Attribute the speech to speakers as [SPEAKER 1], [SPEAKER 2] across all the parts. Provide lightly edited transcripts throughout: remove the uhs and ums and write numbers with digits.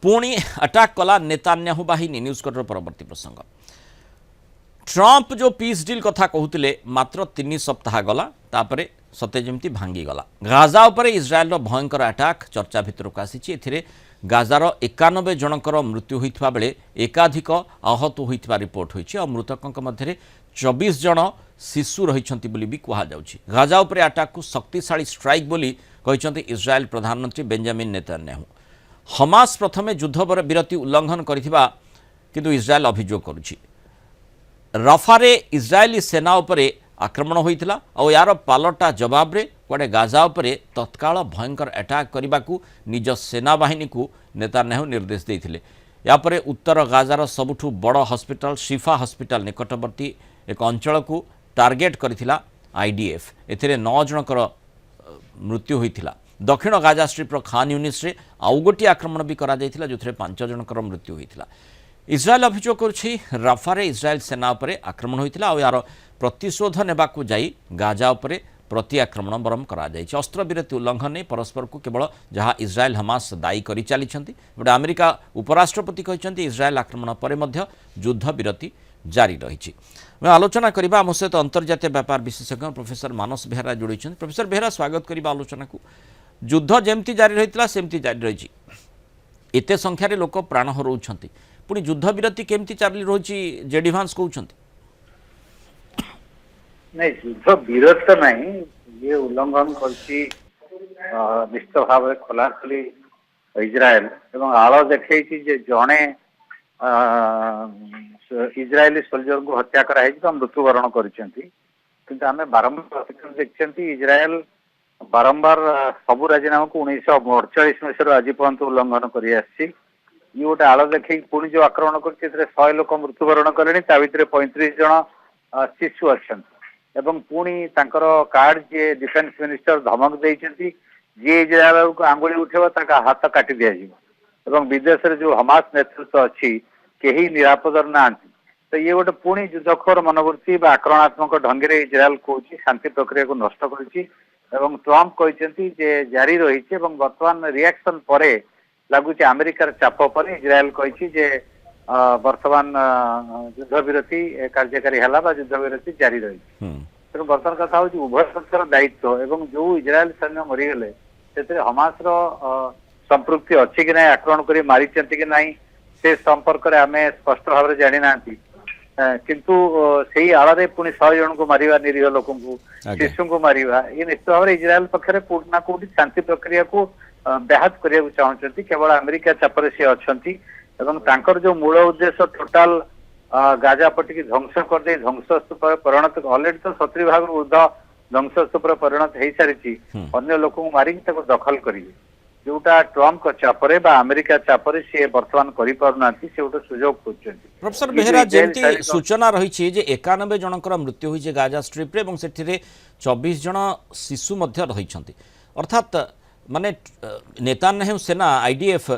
[SPEAKER 1] पुणी अटैक कला Netanyahu बाहिनी news cutter परवर्ती प्रसंग ट्रंप जो पीस डील कथा कहते मात्र 3 सप्ताह गला तापरे सते जमती भांगी गला गाजा उपरे इज्राएल भयंकर अटैक चर्चा भितर को आसी गाजार 91 जनकर मृत्यु होता बेले एकाधिक आहत होता रिपोर्ट होती और मृतकों मध्य 24 जन शिशु रही भी कहुच्छी गाजा उपरे अटैक को शक्तिशाली स्ट्राइक बोली कहते इज्राएल प्रधानमंत्री बेंजामिन नेतान्याहू हमास प्रथमे युद्ध विरति उल्लंघन करथिबा किंतु इज्राएल अभियोग करुछि रफारे इज्राएली सेना उपरे आक्रमण होइतिला और यार पालटा जवाब रे कुआडे गाजा उपरे तत्काल भयंकर अटैक करबाकू निज सेना बाहिनी को नेतान्याहू निर्देश देइथिले या परे उत्तर गाजार सबुठु बड़ हॉस्पिटल शिफा हॉस्पिटल निकटवर्ती एक अंचल को टार्गेट करथिला आईडीएफ एथिरे 9 जनकर मृत्यु होइतिला दक्षिण गाजा स्ट्रिप्र खान यूनिस रे आउ गोटी आक्रमण भी करा जाइथिला जोथरे 5 जनकर मृत्यु होइतिला इज्राएल अभियोग करुछि राफारे इज्राएल सेना उपरे आक्रमण होइतिला और यार प्रतिशोध नेबाकू जाई गाजा उपरे प्रति आक्रमण बरम करा जाइछि अस्त्र विरति उल्लंघन ने परस्पर को केवल जहां इज्राएल हमास दायी करि चलिछन्ति बट अमेरिका उपराष्ट्रपति कहिछन्ति इज्राएल आक्रमण परे मध्य युद्ध विरति जारी रही मैं आलोचना करबा आम सहित अंतर्जातीय व्यापार विशेषज्ञ प्रोफेसर मानस बेहरा जोड़ी प्रोफेसर बेहरा स्वागत करबा आलोचना को युद्ध जेमती जारी रही सेमती जारी रही एत संख्यार लोक प्राण हरौछन्ति पुणी युद्ध विरति केमती चली रही जेडी भांस कहउछन्ति
[SPEAKER 2] नहीं युद्ध विरत नहीं ये उल्लंघन करछि निश्चित भाव खोलाखोली इज्राएल एवं आड़ देखै जे जणे इज्राएली सोल्जर को हत्या कराई मृत्युवरण करते आम बारंबार देखते इज्राएल बारंबार सबू राजीनामा को 1948 मसीह आज पर्यंत उल्लंघन कर ये गोटे आड़ देखे पुणी जो आक्रमण कर 100 लोक मृत्युवरण कले 35 जन शिशु अच्छा एवं पुणी कार्ड जी डिफेन्स मिनिस्टर धमक देती जी इज्राएल को आंगुली उठेब हाथ काटी दि एवं विदेश में जो हमास नेतृत्व अच्छी कहीं निरापद ना तो ये गोटे पुणी युद्धखोर मनोवृत्ति आक्रमणात्मक ढंग से इज्राएल कौच शांति प्रक्रिया को नष्ट कर ट्रंप कहते जारी रही बर्तमान रिएक्शन परे लगुच अमेरिकार चाप पर इज्राएल कही बर्तमान युद्ध विरति कार्यकारी है युद्ध विरति जारी रही तेणु बर्तमान कथा हूँ उभय पक्षर दायित्व एवं जो इज्राएल सैन्य मरीगले से हमास संपृक्ति अच्छी कि ना आक्रमण कर मारी कि ना से संपर्क में आम स्पष्ट भाव में जानी ना किंतु से आड़े पुणी 100 जन को मारिबा निरीह लोक शिशु को मारिबा ये निश्चित भाव में इज्राएल पक्षरे कोटी ना कोटी शांति प्रक्रिया को व्याहत करने चाहते केवल अमेरिका चापर सी अच्छा जो मूल उद्देश्य टोटाल गाजा पटी ध्वंस करदे ध्वंसस्तूप परिणत अलरेडी तो 70 भाग ऊर्ध ध्वंसस्तूप परिणत हो सारी अन्य लोक मारिक दखल करेंगे जोटा ट्रंप चापरे बा अमेरिका चापरे सी बर्तमान करि सुजोग खोजुछन्ति
[SPEAKER 1] प्रोफेसर बेहरा जेमती सूचना रही जे 91 जनकर मृत्यु होइछे गाजा स्ट्रिप रे एवं सेठिरे 24 जन शिशु मध्य रहिछन्ति अर्थात माने नेतान्याहू सेना आईडीएफ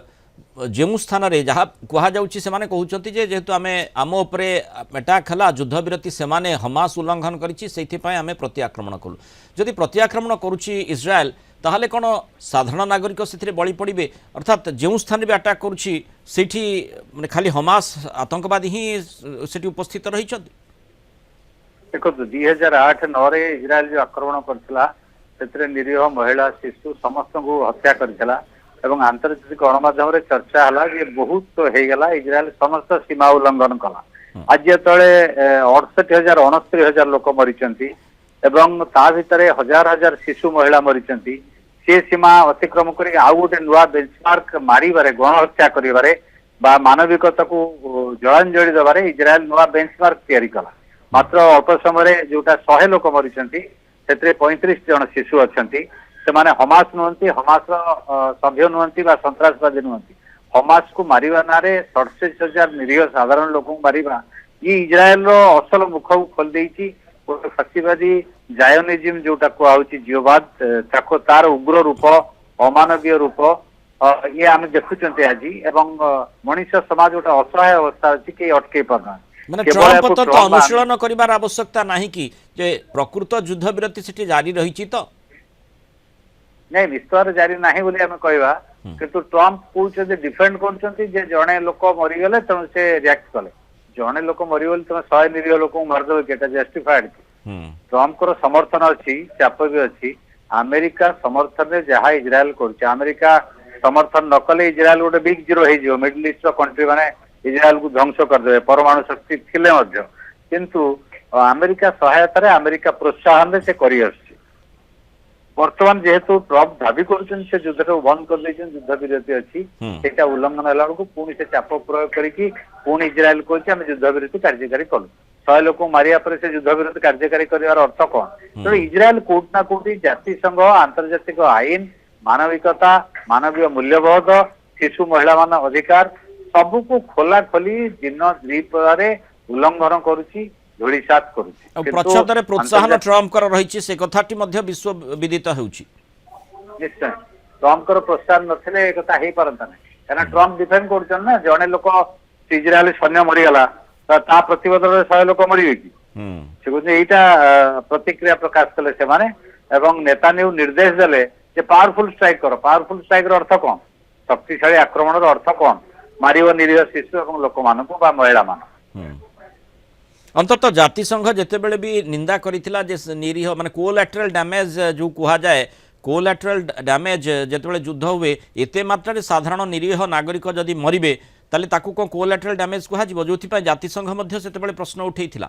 [SPEAKER 1] जो स्थान रे जहाँ कह जाउछि से माने कहउछन्ति जे जेहेतु आमे आम उपरे अटैक हला युद्ध विरति से माने हमास उल्लंघन करिछि सेथिपाई आमे प्रति आक्रमण कलु जदि प्रति आक्रमण करुछि इज्राएल ताहले कौन साधारण नागरिक से बलि पड़े अर्थात जो स्थान भी अटैक करुछि सेठी माने खाली हमास आतंकवादी ही सेठी उपस्थित रही
[SPEAKER 2] देखो 2008-9 इज्राएल जो आक्रमण करथिला सेतरे निरीह महिला शिशु समस्त को हत्या करथिला एवं आंतर्जातिक गणमाध्यम रे चर्चा हला जे बहुत तो हे गला इज्राएल समस्त सीमा उल्लंघन कला आज तळे 68,000-69,000 लोक मरिचंती एवं ता भितरे हजार हजार शिशु महिला मरिचंती से सीमा अतिक्रम कर आउ गोटे नुआ बेंचमार्क मारिबारे गणहत्या करिबारे बा मानविकता को जलांजलि देवारे इज्राएल नुआ बेंचमार्क तैयारी कला मात्र अल्प समय जोटा 100 लोक मरिचंती सेतरे 35 जन शिशु अछंती से माने हमास नुहंती हमास सभ्य नुहंती बा सन्त्रासवादी नुहंती हमास को मारिबा नारे 67,000 निरीह साधारण लोक मारिबा ये इज्राएल रो असल मुख खोल देइची फासीवादी जायोनिज्म जोटा कहूँ जियोवाद ताको तार उग्र रूप अमानवीय रूप ये आम देखुं आज एवं मनीष समाज गोटे असहाय अवस्था अच्छी कई अटकई पारना
[SPEAKER 1] माने ट्रंप तो अनुशीलन करिवार आवश्यकता नहीं कि जे प्रकृत युद्ध विरति सेठी जारी रही तो
[SPEAKER 2] नहीं निश्चित जारी नहीं बोली आम कहवा किंतु ट्रम्प कहते डिफेंड कर जड़े लोक मरीगले तेणु से रिएक्ट कले जड़े लोक मरीगले तुम 100 निरीह लोक मारदेव कि जस्टिफाइड ट्रम्प को समर्थन अच्छी चाप भी अच्छी अमेरिका समर्थन में जहाँ इज्राएल कर अमेरिका समर्थन न कले इज्राएल गोटे बिग जीरो हो मिडिल ईस्ट कंट्री माने इज्राएल को ध्वंस करदे परमाणु शक्ति थिले मध्य किंतु अमेरिका सहायता अमेरिका प्रोत्साहन से कर वर्तमान जेहेतु ट्रम्प दाबी कर युद्ध को बंद कर युद्ध विरति अच्छी से उल्लंघन है पुणी से चाप प्रयोग करके पुणी इज्राएल कह युद्ध विरति कार्यकारी कलु 100 लोक मारिया पर से युद्ध विरति कार्यकारी कर अर्थ कौन तेणु इज्राएल कोटना कोटी जातिसंघ आंतर्जातिक आईन मानविकता मानवीय मूल्यबोध शिशु महिला मान अधिकार सबको खोला खोली दिन द्विपहरे उल्लंघन करुच्ची धूलिसात करुच्ची
[SPEAKER 1] प्रच्छदरे प्रोत्साहन ट्रम्प कर रही से कथाटी मध्य विश्व विदित होउची
[SPEAKER 2] निश्चय ट्रम्प कर प्रोत्साहन नथिले ए कथा हे परंता नै कारण ट्रम्प डिफेंड करछन ना जने लोक इज्राएल सैन्य मरीगला ता प्रतिबदल 100 लोक मरिबे कि से कहते एटा प्रतिक्रिया प्रकाश कले से माने एवं नेतान्याहू निर्देश देले जे पावरफुल स्ट्राइक करो पावरफुल स्ट्राइक रो अर्थ कोन शक्तिशाली आक्रमण रो अर्थ कोन मारिव निरीह शिशु और लोक मानकु बा महिला मान
[SPEAKER 1] अंततः जातिसंघ जितेबले भी निंदा करिथिला जे निरीह माने कोलैटरल डैमेज जो कहा जाए कोलैटरल डैमेज जितेबले युद्ध हुए एते मात्रा साधारण निरीह नागरिक जदि मरिबे ताले ताकू को कोलैटरल डैमेज कहा जिवो जोथि जातिसंघ मध्य सेतेबले प्रश्न उठैथिला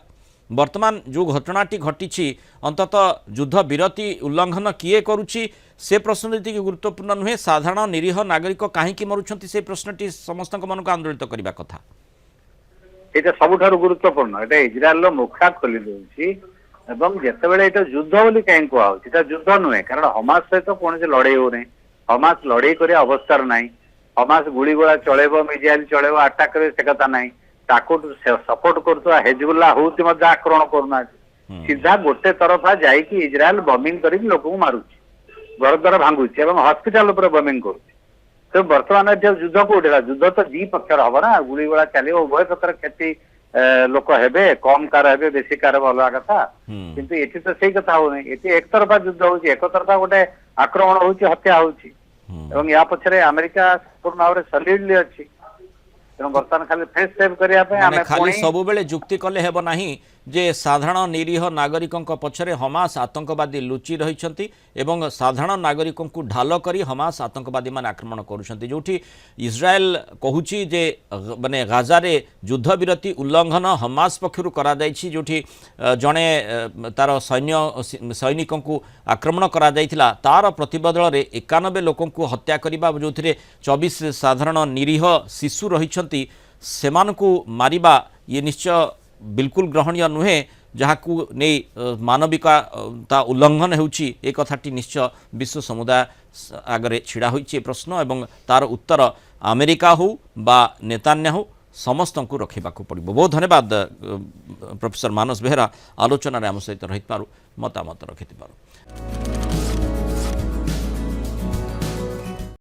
[SPEAKER 1] वर्तमान जो घटनाटी घटी अंततः युद्ध विरति उल्लंघन किए करुच्ची से प्रश्न जी गुरुत्वपूर्ण नुहे साधारण निरीह नागरिक कहीं मरुंट से प्रश्नटी समस्त मन को आंदोलित करने कथा
[SPEAKER 2] ये सबुठार गुरुत्वपूर्ण ये इज्राएल मुखा खोली दूसरी जितेबाला ये युद्ध बोली कहीं कहता युद्ध नुहे कारण हमास सहित कौन से लड़े हो हमास लड़े कर अवस्था ना हमास गुड़गोला चलेब मिजाइल चलेब आटाक करे से कथा ना सपोर्ट कर हेजबुल्ला हूँ आक्रमण करना सीधा गोटे तरफा जाइए इज्राएल बमिंग कर लोक मारुची घर द्वार भांगुची हस्पिटाल बमिंग करुच्ची तो बर्तमान युद्ध को उठेगा युद्ध तो दी पक्षर हम ना गुड़गोला चलो उभय प्रकार क्षति लोक हेबे कम कार हेबे बेसी कार अलग कथा किंतु ये तो सही कथा होनी ये एक तरफा युद्ध हो एक तरफा गोटे आक्रमण हो हत्या हो या पछरे अमेरिका पूर्ण भाव में सलिडली अच्छी तेणु बर्तमान खाली फेस सेव करने
[SPEAKER 1] खाली सब बेले जुक्ति कले हेब नाही जे साधारण निरीह नागरिकों पछरे हमास आतंकवादी लुचि रही एवं साधारण नागरिकों को ढाल करी हमास आतंकवादी मान आक्रमण करुछंती जोठी इज्राएल कहूची जे माने गाजा रे युद्ध विरति उल्लंघन हमास पक्षरु करा जायछि जोठी जणे तार सैनिकों को आक्रमण करा जायथिला तार प्रतिबदल रे 91 लोकों को हत्या करिबा जोथिरे 24 साधारण निरीह शिशु रहिछंती सेमानकु मारिबा ये निश्चय बिल्कुल ग्रहणीय नुहे जहाकू नहीं मानविकता उल्लंघन होउची एक कथाटी निश्चय विश्व समुदाय आगरे छिड़ा होइछि प्रश्न एवं तार उत्तर अमेरिका हो बा नेतान्याहू समस्त को रखा पड़ो। बहुत धन्यवाद प्रोफेसर मानस बेहेरा आलोचना आम सहित रही मतामत रखि।